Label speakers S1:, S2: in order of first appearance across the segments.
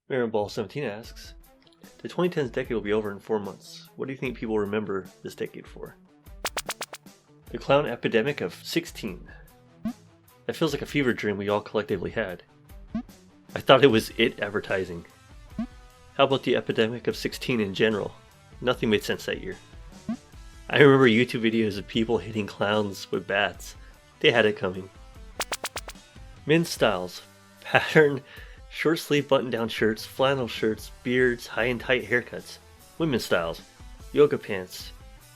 S1: Ball17 asks, the 2010s decade will be over in 4 months. What do you think people remember this decade for? The clown epidemic of 16. That feels like a fever dream we all collectively had. I thought it was it advertising. How about the epidemic of 16 in general? Nothing made sense that year. I remember YouTube videos of people hitting clowns with bats. They had it coming. Men's styles. Pattern, short sleeve button down shirts, flannel shirts, beards, high and tight haircuts. Women's styles. Yoga pants,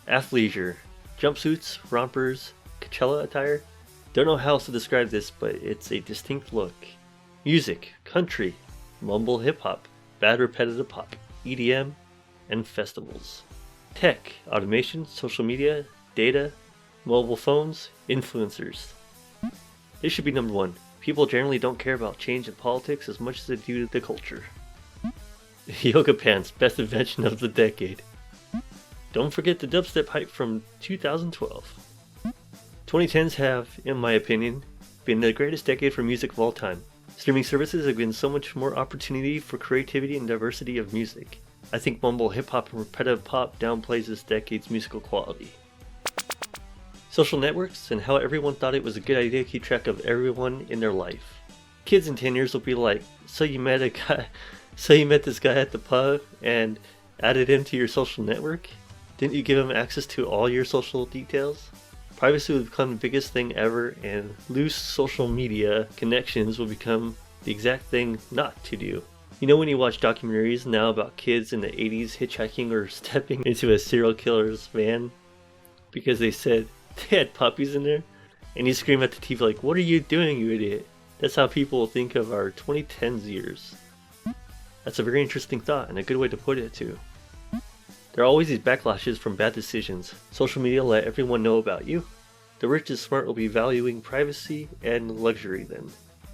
S1: athleisure, jumpsuits, rompers, Coachella attire. Don't know how else to describe this, but it's a distinct look. Music, country, mumble hip-hop, bad repetitive pop, EDM, and festivals. Tech, automation, social media, data, mobile phones, influencers. This should be number 1. People generally don't care about change in politics as much as they do the culture. Yoga pants, best invention of the decade. Don't forget the dubstep hype from 2012. 2010s have, in my opinion, been the greatest decade for music of all time. Streaming services have given so much more opportunity for creativity and diversity of music. I think mumble hip-hop and repetitive pop downplays this decade's musical quality. Social networks and how everyone thought it was a good idea to keep track of everyone in their life. Kids in 10 years will be like, so you met this guy at the pub and added him to your social network? Didn't you give him access to all your social details? Privacy will become the biggest thing ever, and loose social media connections will become the exact thing not to do. You know when you watch documentaries now about kids in the 80s hitchhiking or stepping into a serial killer's van because they said they had puppies in there? And you scream at the TV like, what are you doing, you idiot? That's how people will think of our 2010s years. That's a very interesting thought and a good way to put it too. There are always these backlashes from bad decisions. Social media let everyone know about you. The rich and smart will be valuing privacy and luxury then.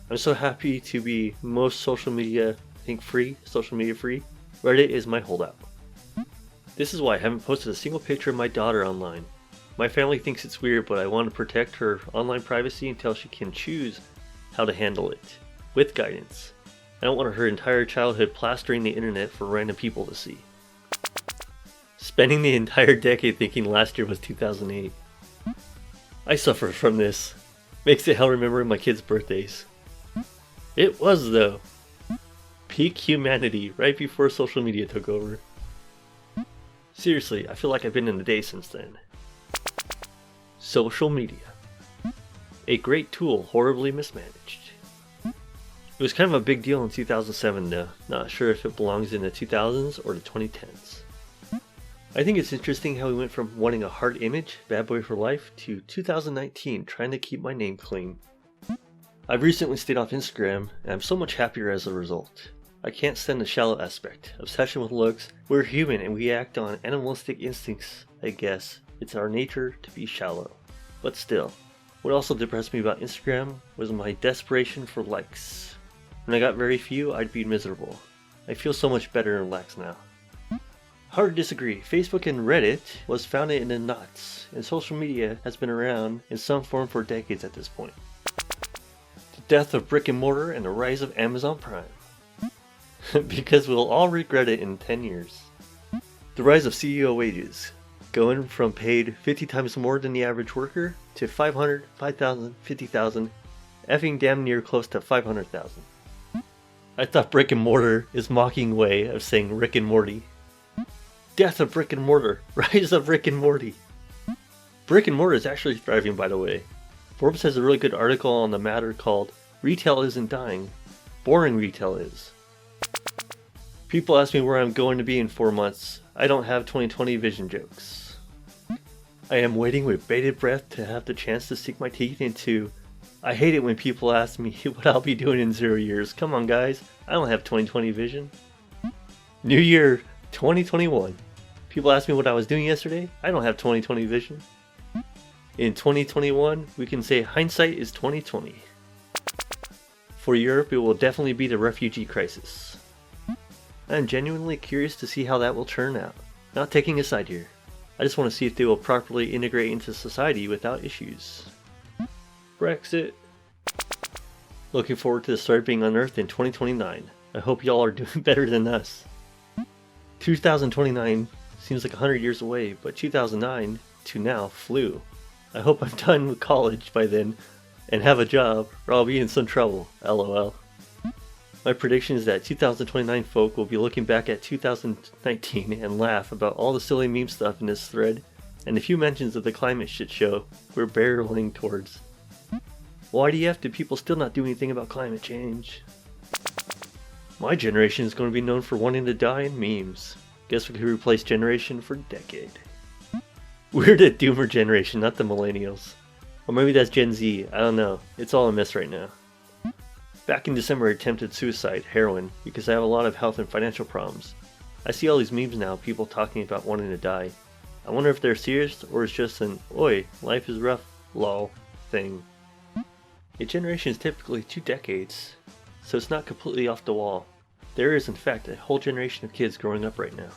S1: I'm so happy to be most social media free. Reddit is my holdout. This is why I haven't posted a single picture of my daughter online. My family thinks it's weird, but I want to protect her online privacy until she can choose how to handle it, with guidance. I don't want her entire childhood plastering the internet for random people to see. Spending the entire decade thinking last year was 2008. I suffer from this. Makes it hell remembering my kids' birthdays. It was though. Peak humanity right before social media took over. Seriously, I feel like I've been in the day since then. Social media. A great tool, horribly mismanaged. It was kind of a big deal in 2007 though. Not sure if it belongs in the 2000s or the 2010s. I think it's interesting how we went from wanting a hard image, bad boy for life, to 2019 trying to keep my name clean. I've recently stayed off Instagram and I'm so much happier as a result. I can't stand the shallow aspect. Obsession with looks. We're human and we act on animalistic instincts, I guess. It's our nature to be shallow. But still, what also depressed me about Instagram was my desperation for likes. When I got very few, I'd be miserable. I feel so much better and relaxed now. Hard to disagree. Facebook and Reddit was founded in the noughts, and social media has been around in some form for decades at this point. The death of brick and mortar and the rise of Amazon Prime. Because we'll all regret it in 10 years. The rise of CEO wages, going from paid 50 times more than the average worker to 500, 5,000, 50,000, effing damn near close to 500,000. I thought brick and mortar is mocking way of saying Rick and Morty. Death of brick and mortar, rise of Rick and Morty. Brick and mortar is actually thriving, by the way. Forbes has a really good article on the matter called Retail Isn't Dying, Boring Retail Is. People ask me where I'm going to be in 4 months. I don't have 2020 vision jokes. I am waiting with bated breath to have the chance to sink my teeth into. I hate it when people ask me what I'll be doing in 0 years. Come on guys, I don't have 2020 vision. New year 2021. People ask me what I was doing yesterday. I don't have 2020 vision. In 2021, we can say hindsight is 2020. For Europe, it will definitely be the refugee crisis. I am genuinely curious to see how that will turn out. Not taking a side here. I just want to see if they will properly integrate into society without issues. Brexit. Looking forward to the star being unearthed in 2029. I hope y'all are doing better than us. 2029 seems like 100 years away, but 2009 to now flew. I hope I'm done with college by then and have a job, or I'll be in some trouble, lol. My prediction is that 2029 folk will be looking back at 2019 and laugh about all the silly meme stuff in this thread, and a few mentions of the climate shit show we're barreling towards. Why do you have to people still not do anything about climate change? My generation is going to be known for wanting to die in memes. Guess we could replace generation for decade. We're the doomer generation, not the millennials. Or maybe that's Gen Z, I don't know. It's all a mess right now. Back in December I attempted suicide, heroin, because I have a lot of health and financial problems. I see all these memes now, people talking about wanting to die. I wonder if they're serious or it's just an, oi, life is rough, lol, thing. A generation is typically 2 decades, so it's not completely off the wall. There is in fact a whole generation of kids growing up right now.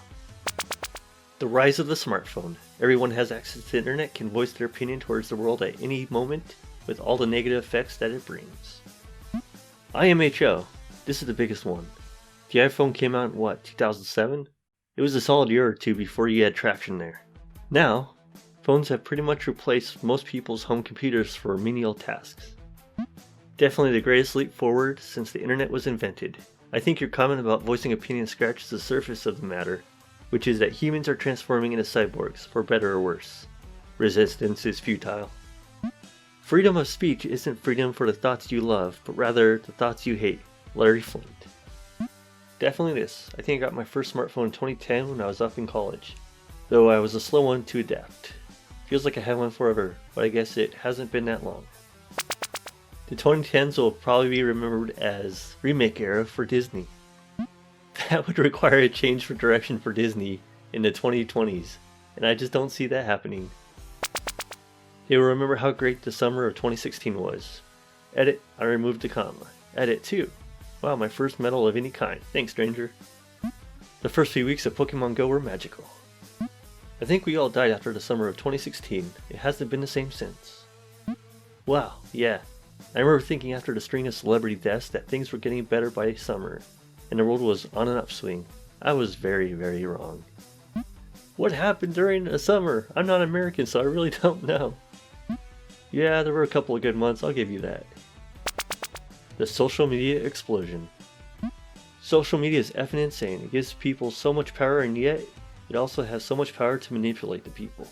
S1: The rise of the smartphone. Everyone has access to the internet, can voice their opinion towards the world at any moment, with all the negative effects that it brings. IMHO. This is the biggest one. The iPhone came out in what, 2007? It was a solid year or two before you had traction there. Now, phones have pretty much replaced most people's home computers for menial tasks. Definitely the greatest leap forward since the internet was invented. I think your comment about voicing opinion scratches the surface of the matter, which is that humans are transforming into cyborgs, for better or worse. Resistance is futile. Freedom of speech isn't freedom for the thoughts you love, but rather the thoughts you hate. Larry Flint. Definitely this. I think I got my first smartphone in 2010 when I was up in college, though I was a slow one to adapt. Feels like I had one forever, but I guess it hasn't been that long. The 2010s will probably be remembered as remake era for Disney. That would require a change for direction for Disney in the 2020s, and I just don't see that happening. They will remember how great the summer of 2016 was. Edit, I removed the comma. Edit 2. Wow, my first medal of any kind. Thanks, stranger. The first few weeks of Pokemon Go were magical. I think we all died after the summer of 2016. It hasn't been the same since. Wow, yeah. I remember thinking after the string of celebrity deaths that things were getting better by summer, and the world was on an upswing. I was very, very wrong. What happened during the summer? I'm not American, so I really don't know. Yeah, there were a couple of good months, I'll give you that. The social media explosion. Social media is effing insane. It gives people so much power, and yet it also has so much power to manipulate the people.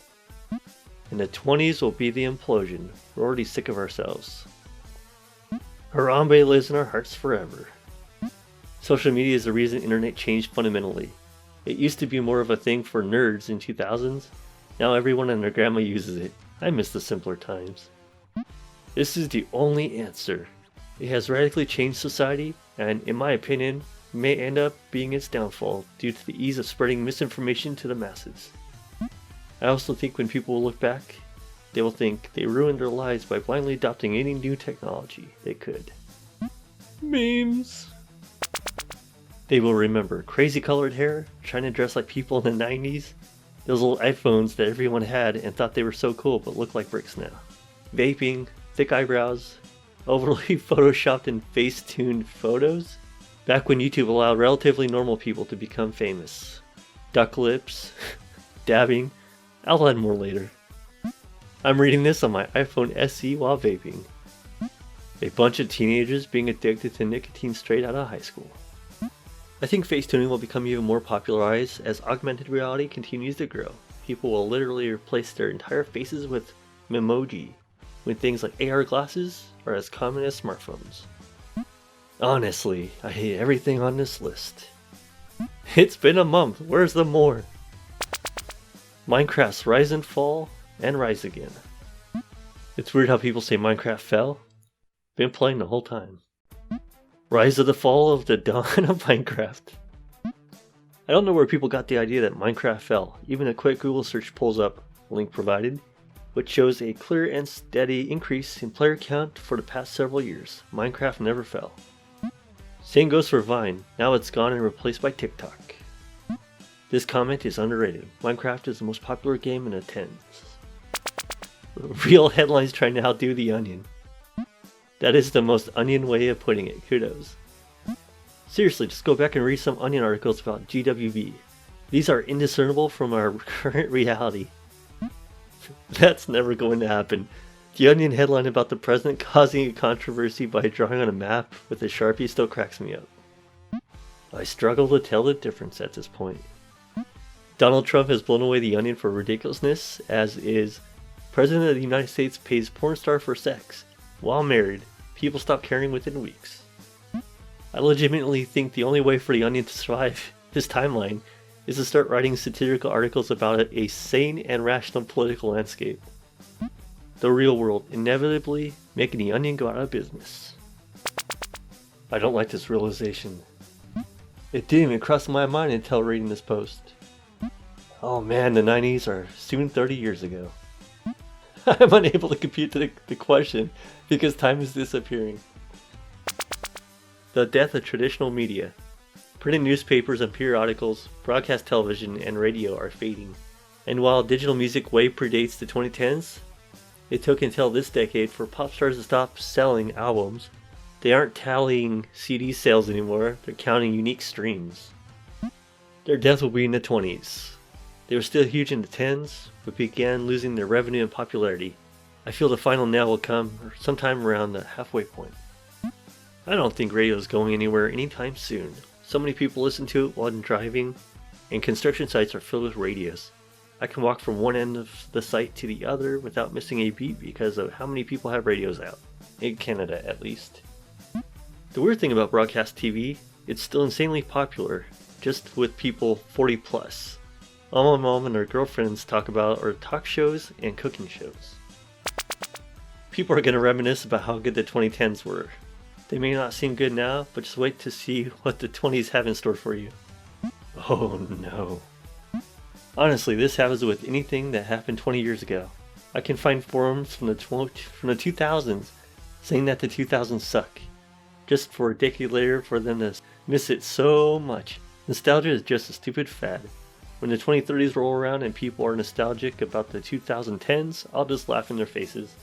S1: And the 20s will be the implosion. We're already sick of ourselves. Harambe lives in our hearts forever. Social media is the reason the internet changed fundamentally. It used to be more of a thing for nerds in 2000s. Now everyone and their grandma uses it. I miss the simpler times. This is the only answer. It has radically changed society, and in my opinion, may end up being its downfall due to the ease of spreading misinformation to the masses. I also think when people will look back, they will think they ruined their lives by blindly adopting any new technology they could. Memes. They will remember crazy colored hair, trying to dress like people in the 90s, those old iPhones that everyone had and thought they were so cool but look like bricks now, vaping, thick eyebrows, overly photoshopped and face-tuned photos, back when YouTube allowed relatively normal people to become famous, duck lips, dabbing. I'll add more later. I'm reading this on my iPhone SE while vaping. A bunch of teenagers being addicted to nicotine straight out of high school. I think face tuning will become even more popularized as augmented reality continues to grow. People will literally replace their entire faces with memoji, when things like AR glasses are as common as smartphones. Honestly, I hate everything on this list. It's been a month, where's the more? Minecraft's rise and fall, and rise again. It's weird how people say Minecraft fell. Been playing the whole time. Rise of the fall of the dawn of Minecraft. I don't know where people got the idea that Minecraft fell. Even a quick Google search pulls up, link provided, which shows a clear and steady increase in player count for the past several years. Minecraft never fell. Same goes for Vine. Now it's gone and replaced by TikTok. This comment is underrated. Minecraft is the most popular game in the 10s. Real headlines trying to outdo the Onion. That is the most Onion way of putting it. Kudos. Seriously, just go back and read some Onion articles about GWB. These are indiscernible from our current reality. That's never going to happen. The Onion headline about the president causing a controversy by drawing on a map with a Sharpie still cracks me up. I struggle to tell the difference at this point. Donald Trump has blown away the Onion for ridiculousness, as is President of the United States pays porn star for sex. While married, people stop caring within weeks. I legitimately think the only way for the Onion to survive this timeline is to start writing satirical articles about a sane and rational political landscape. The real world inevitably making the Onion go out of business. I don't like this realization. It didn't even cross my mind until reading this post. Oh man, the 90s are soon 30 years ago. I'm unable to compute the question because time is disappearing. The death of traditional media. Printed newspapers and periodicals, broadcast television, and radio are fading. And while digital music way predates the 2010s, it took until this decade for pop stars to stop selling albums. They aren't tallying CD sales anymore, they're counting unique streams. Their death will be in the 20s. They were still huge in the 10s, but began losing their revenue and popularity. I feel the final nail will come sometime around the halfway point. I don't think radio is going anywhere anytime soon. So many people listen to it while driving, and construction sites are filled with radios. I can walk from one end of the site to the other without missing a beat because of how many people have radios out. In Canada, at least. The weird thing about broadcast TV, it's still insanely popular, just with people 40 plus. All my mom and her girlfriends talk about are talk shows and cooking shows. People are going to reminisce about how good the 2010s were. They may not seem good now, but just wait to see what the 20s have in store for you. Oh no. Honestly, this happens with anything that happened 20 years ago. I can find forums from the 2000s saying that the 2000s suck, just for a decade later for them to miss it so much. Nostalgia is just a stupid fad. When the 2030s roll around and people are nostalgic about the 2010s, I'll just laugh in their faces.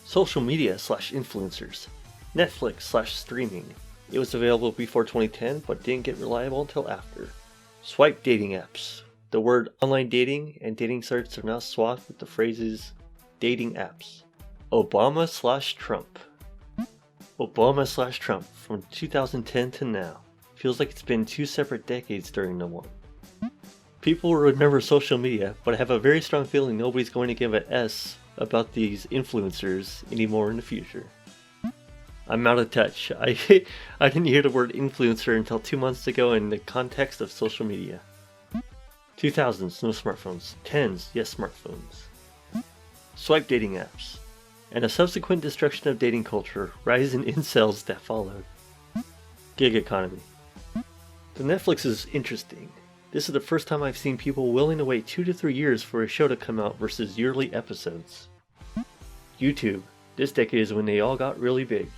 S1: Social media / influencers. Netflix / streaming. It was available before 2010 but didn't get reliable until after. Swipe dating apps. The word online dating and dating sites are now swathed with the phrases dating apps. Obama / Trump. Obama / Trump from 2010 to now. Feels like it's been 2 separate decades during the one. People will remember social media, but I have a very strong feeling nobody's going to give an S about these influencers anymore in the future. I'm out of touch. I didn't hear the word influencer until 2 months ago in the context of social media. 2000s, no smartphones. 10s, yes smartphones. Swipe dating apps. And a subsequent destruction of dating culture, rise in incels that followed. Gig economy. The Netflix is interesting. This is the first time I've seen people willing to wait 2 to 3 years for a show to come out versus yearly episodes. YouTube. This decade is when they all got really big.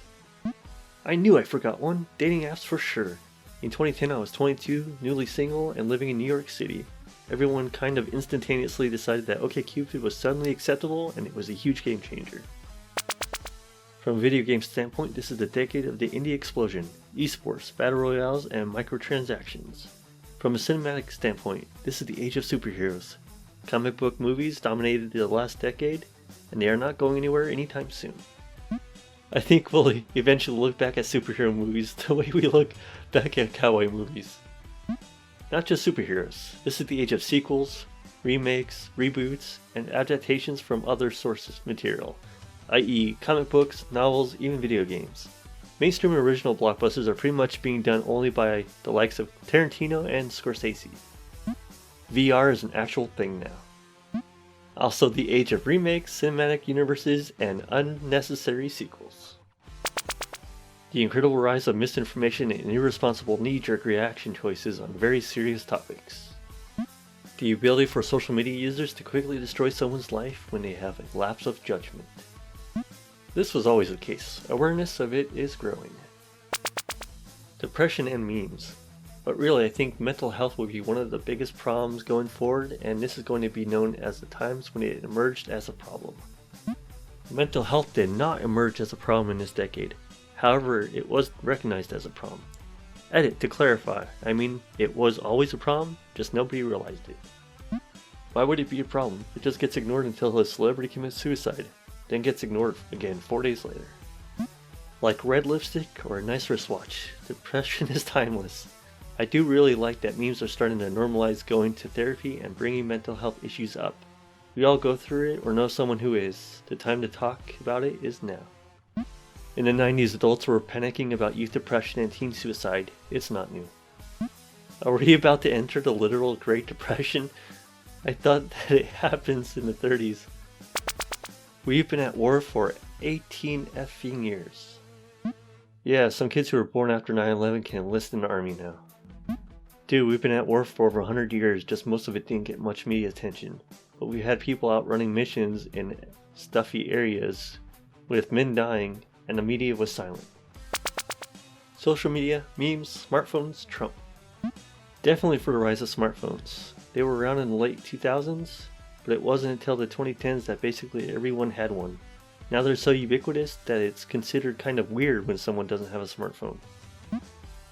S1: I knew I forgot one. Dating apps for sure. In 2010 I was 22, newly single, and living in New York City. Everyone kind of instantaneously decided that OkCupid was suddenly acceptable and it was a huge game changer. From a video game standpoint, this is the decade of the indie explosion, esports, battle royales, and microtransactions. From a cinematic standpoint, this is the age of superheroes. Comic book movies dominated the last decade, and they are not going anywhere anytime soon. I think we'll eventually look back at superhero movies the way we look back at cowboy movies. Not just superheroes, this is the age of sequels, remakes, reboots, and adaptations from other sources material, i.e. comic books, novels, even video games. Mainstream original blockbusters are pretty much being done only by the likes of Tarantino and Scorsese. VR is an actual thing now. Also the age of remakes, cinematic universes, and unnecessary sequels. The incredible rise of misinformation and irresponsible knee-jerk reaction choices on very serious topics. The ability for social media users to quickly destroy someone's life when they have a lapse of judgment. This was always the case. Awareness of it is growing. Depression and memes. But really, I think mental health will be one of the biggest problems going forward, and this is going to be known as the times when it emerged as a problem. Mental health did not emerge as a problem in this decade. However, it was recognized as a problem. Edit to clarify. I mean, it was always a problem, just nobody realized it. Why would it be a problem? It just gets ignored until a celebrity commits suicide, then gets ignored again 4 days later. Like red lipstick or a nice wristwatch, depression is timeless. I do really like that memes are starting to normalize going to therapy and bringing mental health issues up. We all go through it or know someone who is. The time to talk about it is now. In the 90s, adults were panicking about youth depression and teen suicide. It's not new. Are we about to enter the literal Great Depression? I thought that it happens in the 30s. We've been at war for 18 effing years. Yeah, some kids who were born after 9/11 can enlist in the army now. Dude, we've been at war for over 100 years, just most of it didn't get much media attention. But we had people out running missions in stuffy areas with men dying, and the media was silent. Social media, memes, smartphones, Trump. Definitely for the rise of smartphones. They were around in the late 2000s, but it wasn't until the 2010s that basically everyone had one. Now they're so ubiquitous that it's considered kind of weird when someone doesn't have a smartphone.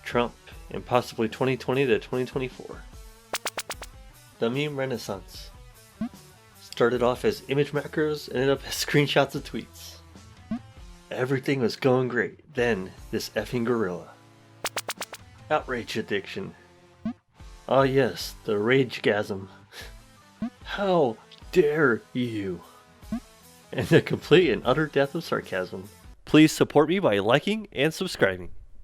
S1: Trump, and possibly 2020 to 2024. The meme renaissance. Started off as image macros, ended up as screenshots of tweets. Everything was going great, then this effing gorilla. Outrage addiction. Ah yes, the ragegasm. How dare you? And the complete and utter death of sarcasm. Please support me by liking and subscribing.